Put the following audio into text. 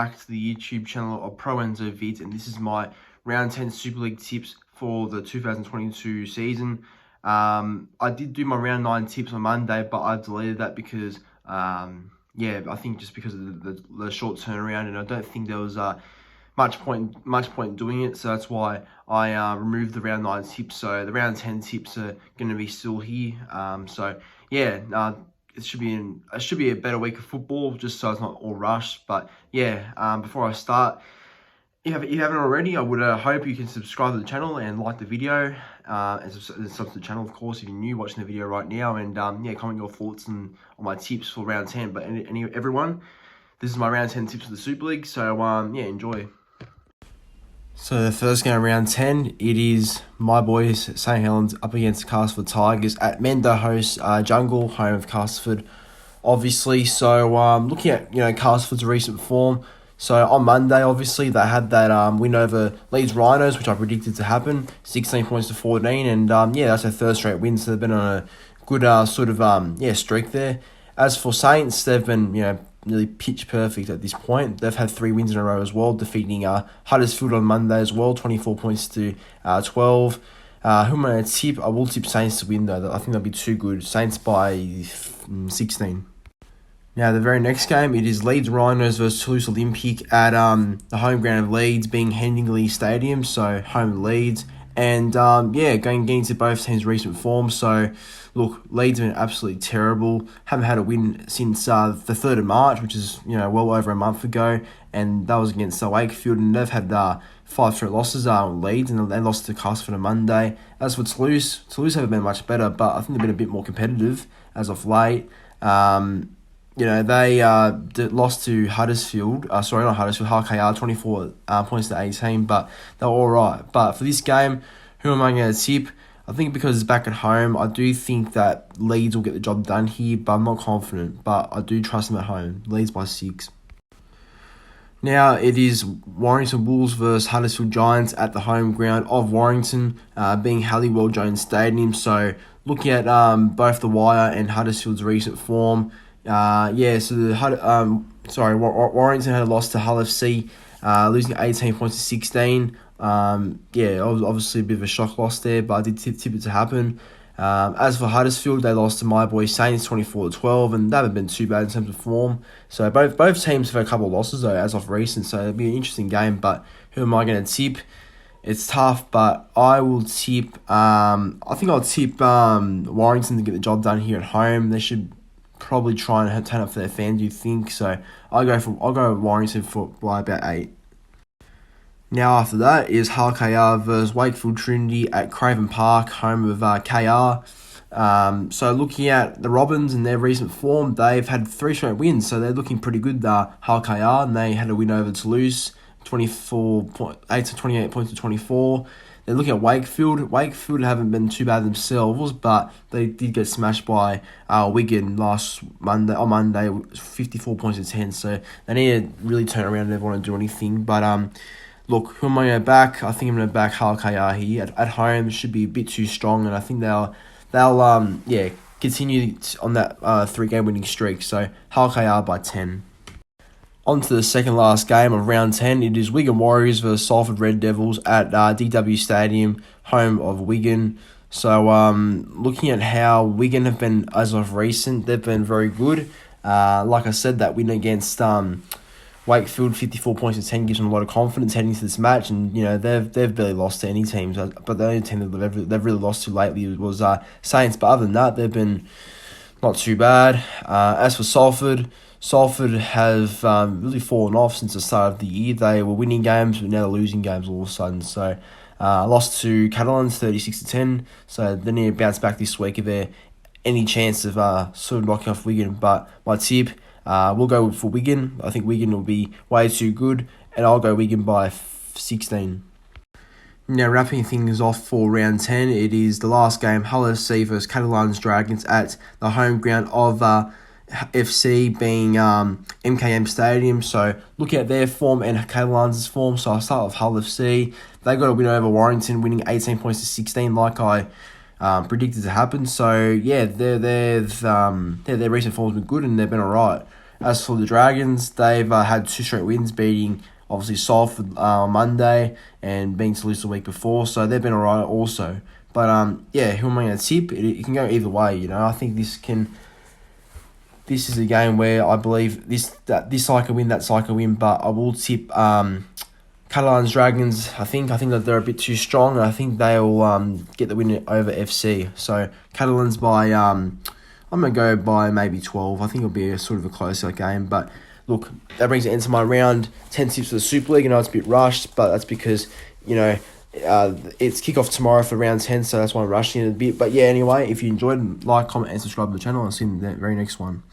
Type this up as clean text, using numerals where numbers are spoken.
back to the YouTube channel of Pro Enzo Vids, and this is my Round 10 Super League tips for the 2022 season. I did do my Round 9 tips on Monday, but I deleted that because, yeah, I think just because of the short turnaround, and I don't think there was much point doing it, so that's why I removed the Round 9 tips. So the Round 10 tips are going to be still here. So yeah, it should be a better week of football, just so it's not all rushed. But yeah, before I start, if you haven't already, I would hope you can subscribe to the channel and like the video, and subscribe to the channel, of course, if you're new watching the video right now. And yeah, comment your thoughts on my tips for Round 10. But everyone, this is my Round 10 tips for the Super League. So yeah, enjoy. So the first game of Round 10, it is my boys, St. Helens, up against Castleford Tigers at Mendo host Jungle, home of Castleford, obviously. So looking at Castleford's recent form, so on Monday, obviously, they had that win over Leeds Rhinos, which I predicted to happen, 16 points to 14, and yeah, that's their third straight win, so they've been on a good sort of streak there. As for Saints, they've been nearly pitch perfect at this point. They've had 3 wins in a row as well, defeating Huddersfield on Monday as well, 24 points to 12. Who am I going to tip? I will tip Saints to win, though. I think they'll be too good. Saints by 16. Now, the very next game, it is Leeds Rhinos versus Toulouse Olympique at the home ground of Leeds, being Headingley Stadium, so home of Leeds. And yeah, getting into both teams' recent form. So, look, Leeds have been absolutely terrible. Haven't had a win since the 3rd of March, which is well over a month ago, and that was against Wakefield. And they've had 5 straight losses on Leeds, and they lost to Castleford on Monday. As for Toulouse haven't been much better, but I think they've been a bit more competitive as of late. They lost to Huddersfield. Sorry, not Huddersfield, Harlequins, 24 points to 18, but they're all right. But for this game, who am I going to tip? I think because it's back at home, I do think that Leeds will get the job done here, but I'm not confident. But I do trust them at home. Leeds by 6. Now, it is Warrington Wolves versus Huddersfield Giants at the home ground of Warrington, being Halliwell Jones Stadium. So, looking at both the Wire and Huddersfield's recent form, yeah, so Warrington had a loss to Hull FC, losing 18 points to 16. Yeah, obviously a bit of a shock loss there, but I did tip it to happen. As for Huddersfield, they lost to my boy Saints 24 to 12, and they haven't been too bad in terms of form. So both teams have had a couple of losses though as of recent, so it'll be an interesting game. But who am I going to tip? It's tough, but I will tip. I think I'll tip Warrington to get the job done here at home. They should probably try and turn up for their fans, you think? So I'll go Warrington by about 8. Now after that is Harlequins versus Wakefield Trinity at Craven Park, home of KR. So looking at the Robins and their recent form, they've had 3 straight wins, so they're looking pretty good. Harlequins, and they had a win over Toulouse, 8 to 28 points to 24. They're looking at Wakefield. Wakefield haven't been too bad themselves, but they did get smashed by Wigan on Monday, 54 points to 10. So they need to really turn around and never want to do anything. But look, who am I going to back? I think I'm going to back Harlequins here at home. It should be a bit too strong, and I think they'll continue on that 3-game winning streak. So Harlequins by 10. On to the second last game of Round 10. It is Wigan Warriors versus Salford Red Devils at DW Stadium, home of Wigan. So, looking at how Wigan have been as of recent, they've been very good. Like I said, that win against Wakefield, 54 points to 10, gives them a lot of confidence heading into this match. And, they've barely lost to any teams. But the only team that they've really lost to lately was Saints. But other than that, they've been not too bad. As for Salford have really fallen off since the start of the year. They were winning games, but now they're losing games all of a sudden. So, lost to Catalans 36 to 10. So they need to bounce back this week if they're any chance of sort of knocking off Wigan. But my tip, we'll go for Wigan. I think Wigan will be way too good, and I'll go Wigan by 16. Now, wrapping things off for Round 10, it is the last game, Hull FC versus Catalans Dragons at the home ground of FC, being MKM Stadium. So looking at their form and Catalans' form, so I'll start with Hull FC. They got a win over Warrington, winning 18 points to 16, like I predicted to happen. So yeah, their recent form's been good and they've been alright. As for the Dragons, they've had 2 straight wins, beating obviously Salford on Monday and being Toulouse the week before, so they've been alright also. But yeah, who am I going to tip? It can go either way, you know. I think this is a game where I believe this side can win, that side can win, but I will tip Catalans Dragons. I think that they're a bit too strong, and I think they'll get the win over FC. So Catalans by I'm going to go by maybe 12. I think it'll be a sort of a closer game. But look, that brings it into my round 10 tips for the Super League. I know it's a bit rushed, but that's because, you know, it's kickoff tomorrow for round 10, so that's why I'm rushing it a bit. But yeah, anyway, if you enjoyed, like, comment, and subscribe to the channel. I'll see you in the very next one.